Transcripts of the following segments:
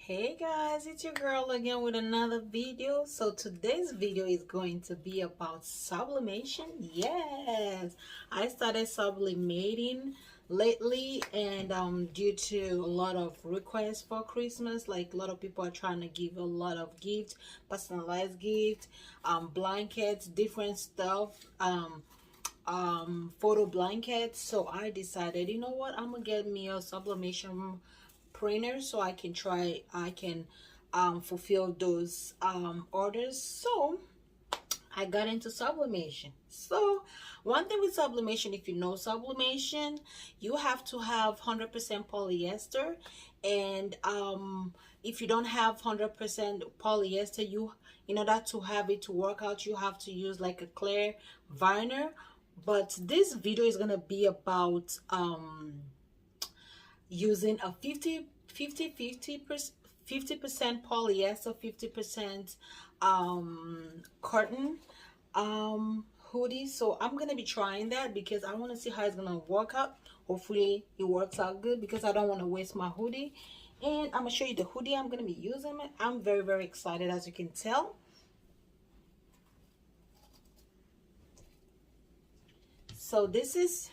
Hey guys, it's your girl again with another video. So today's video is going to be about sublimation. Yes, I started sublimating lately, and due to a lot of requests for Christmas, like a lot of people are trying to give a lot of gifts, personalized gifts, blankets, different stuff, photo blankets. So I decided, you know what, I'm gonna get me a sublimation printer so I can fulfill those orders. So I got into sublimation. So one thing with sublimation, if you know sublimation, you have to have 100% polyester, and if you don't have 100% polyester, you in order to have it to work out, you have to use like a clear vinyl. But this video is gonna be about using a 50% polyester, 50% cotton hoodie. So I'm gonna be trying that because I want to see how it's gonna work out. Hopefully it works out good, because I don't want to waste my hoodie. And I'm gonna show you the hoodie I'm gonna be using. I'm very excited, as you can tell. So this is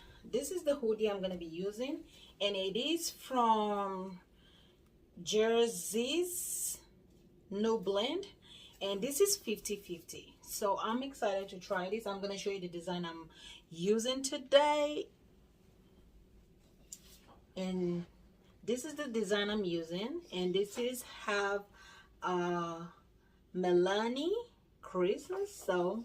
the hoodie I'm gonna be using, and it is from Jersey's No Blend, and this is 50/50. So I'm excited to try this. I'm gonna show you the design I'm using today, and this is the design I'm using, and this is have Melanie Christmas. So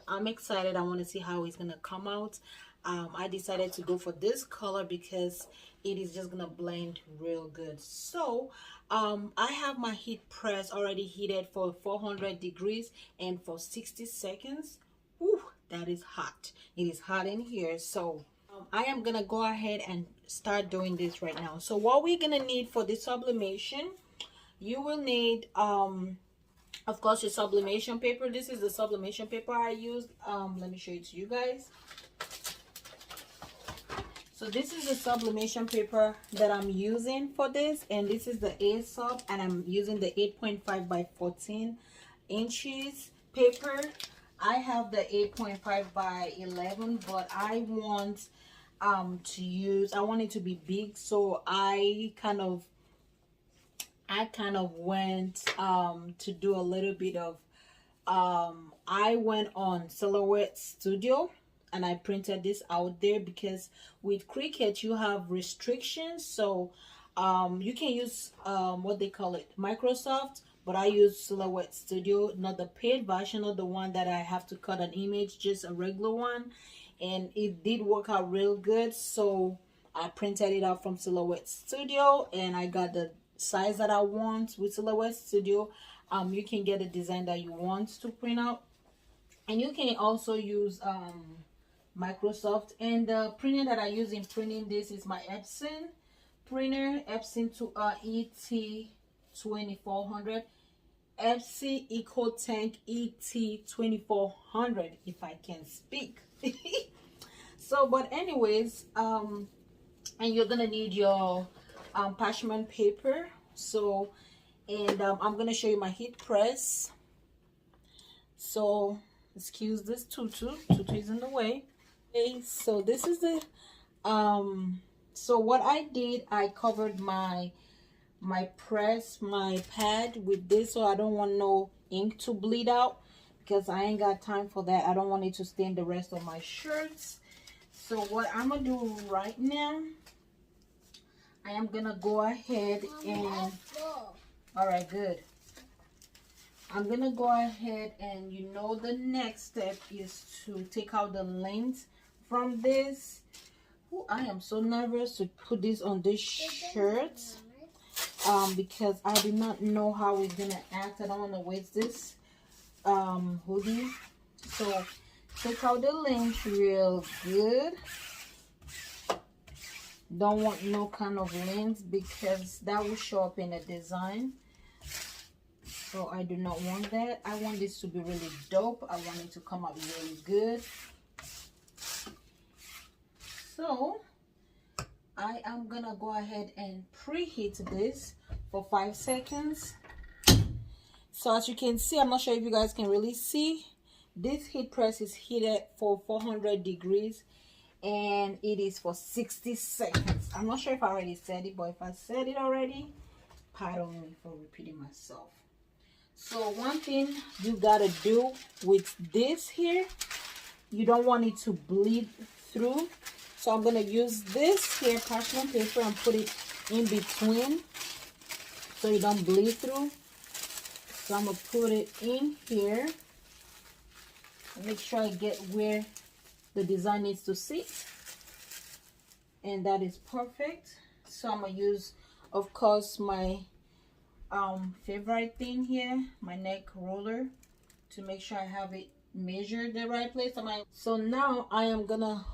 I'm excited. I want to see how it's gonna come out. I decided to go for this color because it is just gonna blend real good. So I have my heat press already heated for 400 degrees and for 60 seconds. Whew, that is hot. It is hot in here. So I am gonna go ahead and start doing this right now. So what we're gonna need for the sublimation, you will need of course your sublimation paper. This is the sublimation paper I used. Let me show it to you guys. So this is the sublimation paper that I'm using for this, and this is the A-Sub, and I'm using the 8.5 by 14 inches paper. I have the 8.5 by 11, but I want I want it to be big, so I kind of went to do a little bit of I went on Silhouette Studio and I printed this out there, because with Cricut you have restrictions. So you can use what they call it, Microsoft, but I use Silhouette Studio, not the paid version, not the one that I have to cut an image, just a regular one, and it did work out real good. So I printed it out from Silhouette Studio, and I got the size that I want with Silhouette Studio. You can get a design that you want to print out, and you can also use Microsoft. And the printer that I use in printing this is my Epson printer, Epson to ET2400, Epson EcoTank ET2400, if I can speak. So but anyways, and you're gonna need your parchment paper. So and I'm gonna show you my heat press. So excuse this tutu is in the way. Okay, so this is the so what I did, I covered my press, my pad with this, so I don't want no ink to bleed out, because I ain't got time for that. I don't want it to stain the rest of my shirts. So what I'm gonna do right now, I am gonna go ahead and all right, good. I'm gonna go ahead and, you know, the next step is to take out the lint from this. Ooh, I am so nervous to put this on this shirt because I do not know how it's gonna act. I don't want to waste this hoodie. So take out the lint real good. Don't want no kind of lint, because that will show up in the design. So I do not want that. I want this to be really dope. I want it to come out really good. So I am gonna go ahead and preheat this for 5 seconds. So as you can see, I'm not sure if you guys can really see, this heat press is heated for 400 degrees and it is for 60 seconds. I'm not sure if I already said it, but if I said it already, pardon me for repeating myself. So one thing you gotta do with this here, you don't want it to bleed through. So I'm gonna use this here parchment paper and put it in between so you don't bleed through. So I'm gonna put it in here and make sure I get where the design needs to sit, and that is perfect. So I'm gonna use, of course, my favorite thing here, my neck roller, to make sure I have it measured the right place. So now I am gonna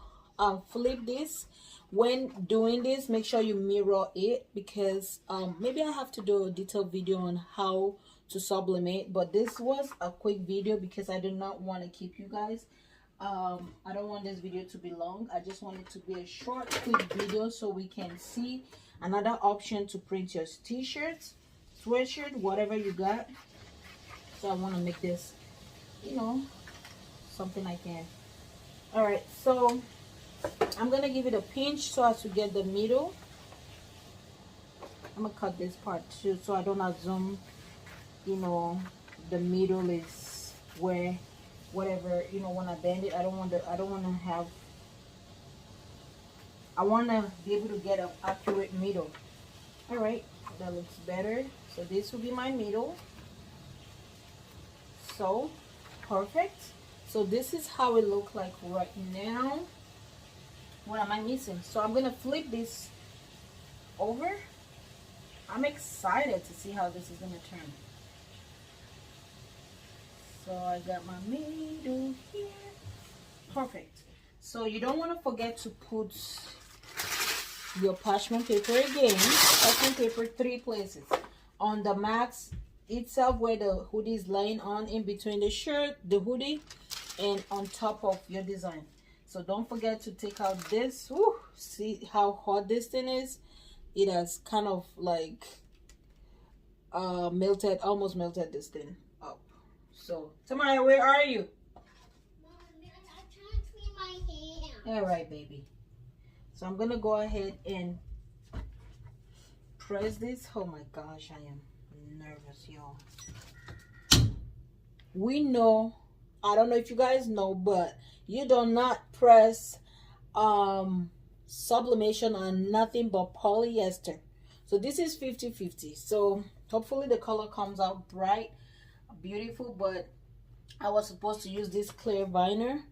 flip this. When doing this, make sure you mirror it, because maybe I have to do a detailed video on how to sublimate, but this was a quick video because I do not want to keep you guys. I don't want this video to be long. I just want it to be a short quick video so we can see another option to print your t-shirts, sweatshirt, whatever you got. So I want to make this, you know, something I can. All right, so I'm gonna give it a pinch so as to get the middle. I'm gonna cut this part too so I don't assume, you know, the middle is where whatever, you know, when I bend it, I want to be able to get an accurate middle. All right, that looks better. So this will be my middle. So perfect. So this is how it looks like right now. What am I missing? So I'm gonna flip this over. I'm excited to see how this is gonna turn. So I got my middle here. Perfect. So you don't want to forget to put your parchment paper again. Parchment paper 3 places. On the mats itself where the hoodie is laying on, in between the shirt, the hoodie, and on top of your design. So don't forget to take out this. Woo, see how hot this thing is? It has kind of like melted, almost melted this thing up. So Tamaya, where are you? Mom, I'm trying to clean my hands. All right, baby. So I'm gonna go ahead and press this. Oh my gosh, I am nervous, y'all. We know, I don't know if you guys know, but you do not press sublimation on nothing but polyester. So this is 50-50. So hopefully the color comes out bright, beautiful, but I was supposed to use this clear vinyl.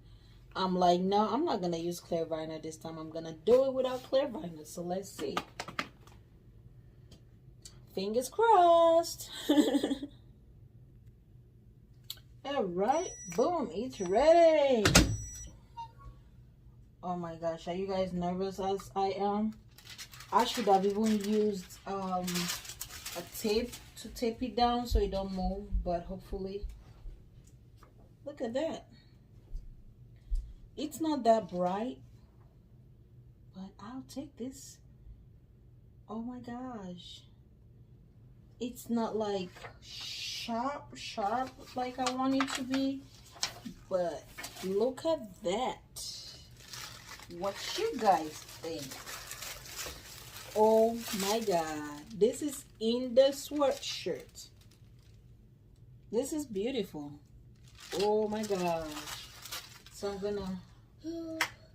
I'm like, no, I'm not gonna use clear vinyl this time. I'm gonna do it without clear vinyl. So let's see. Fingers crossed. All right, boom, it's ready. Oh my gosh, are you guys nervous as I am? I should have even used a tape to tape it down so it don't move, but hopefully, look at that. It's not that bright, but I'll take this. Oh my gosh. It's not like sharp like I want it to be, but look at that. What you guys think? Oh my god, this is in the sweatshirt. This is beautiful. Oh my gosh. So I'm gonna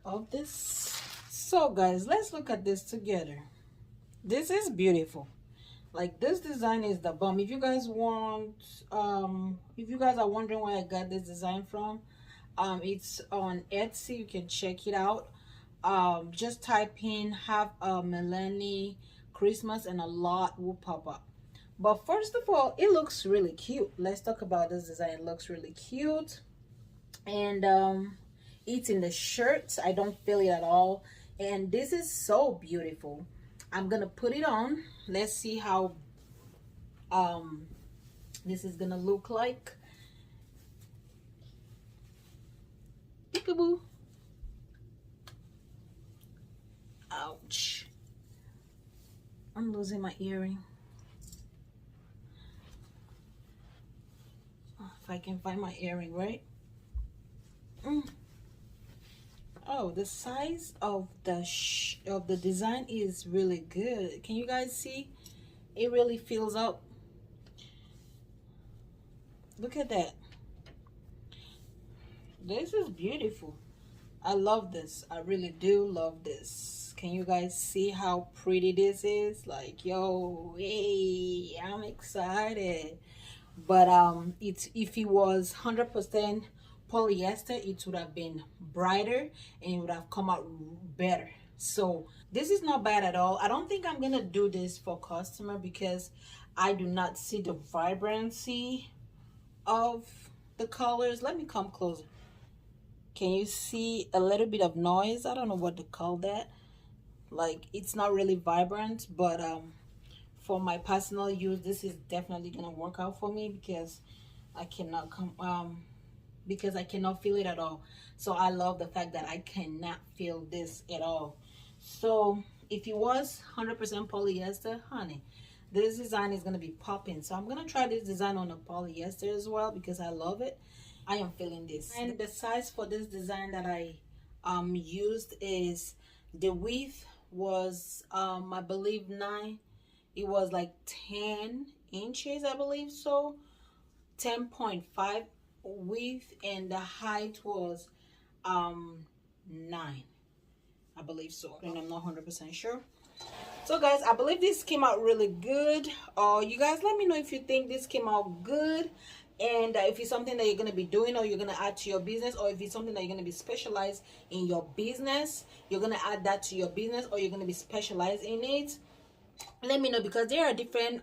off this. So guys, let's look at this together. This is beautiful. Like, this design is the bomb. If you guys want, if you guys are wondering where I got this design from, it's on Etsy. You can check it out. Just type in "have a Melanie Christmas" and a lot will pop up. But first of all, it looks really cute. Let's talk about this design. It looks really cute, and it's in the shirts. I don't feel it at all, and this is so beautiful. I'm gonna put it on. Let's see how this is gonna look like. Peekaboo. Ouch. I'm losing my earring. I can find my earring, right? Oh, the size of the design is really good. Can you guys see? It really fills up. Look at that. This is beautiful. I love this. I really do love this. Can you guys see how pretty this is? Like, yo, hey, I'm excited. But it's, if it was 100% polyester, it would have been brighter and it would have come out better. So this is not bad at all. I don't think I'm gonna do this for customer because I do not see the vibrancy of the colors. Let me come closer. Can you see a little bit of noise? I don't know what to call that. Like, it's not really vibrant, but for my personal use, this is definitely gonna work out for me because I cannot because I cannot feel it at all. So I love the fact that I cannot feel this at all. So if it was 100% polyester, honey, this design is gonna be popping. So I'm gonna try this design on a polyester as well because I love it. I am feeling this. And the size for this design that I used is, the width was I believe 9, it was like 10 inches, I believe, so 10.5 width, and the height was 9, I believe so, and I'm not 100% sure. So guys, I believe this came out really good. You guys let me know if you think this came out good, and if it's something that you're going to be doing or you're going to add to your business, or if it's something that you're going to be specialized in your business, you're going to add that to your business, or you're going to be specialized in it. Let me know, because there are different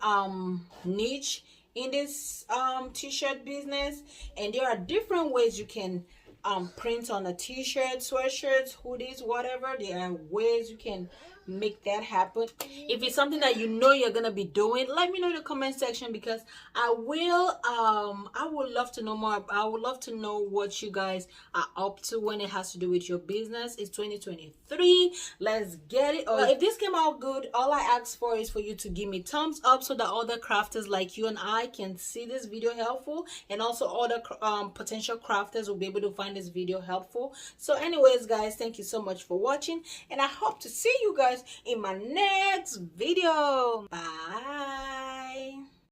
niche in this t-shirt business, and there are different ways you can print on a t-shirt, sweatshirts, hoodies, whatever. There are ways you can make that happen. If it's something that you know you're gonna be doing, let me know in the comment section, because I would love to know more. I would love to know what you guys are up to when it has to do with your business. It's 2023, let's get it. Well, if this came out good, all I ask for is for you to give me thumbs up so that other crafters like you and I can see this video helpful, and also other potential crafters will be able to find this video helpful. So anyways guys, thank you so much for watching, and I hope to see you guys in my next video. Bye.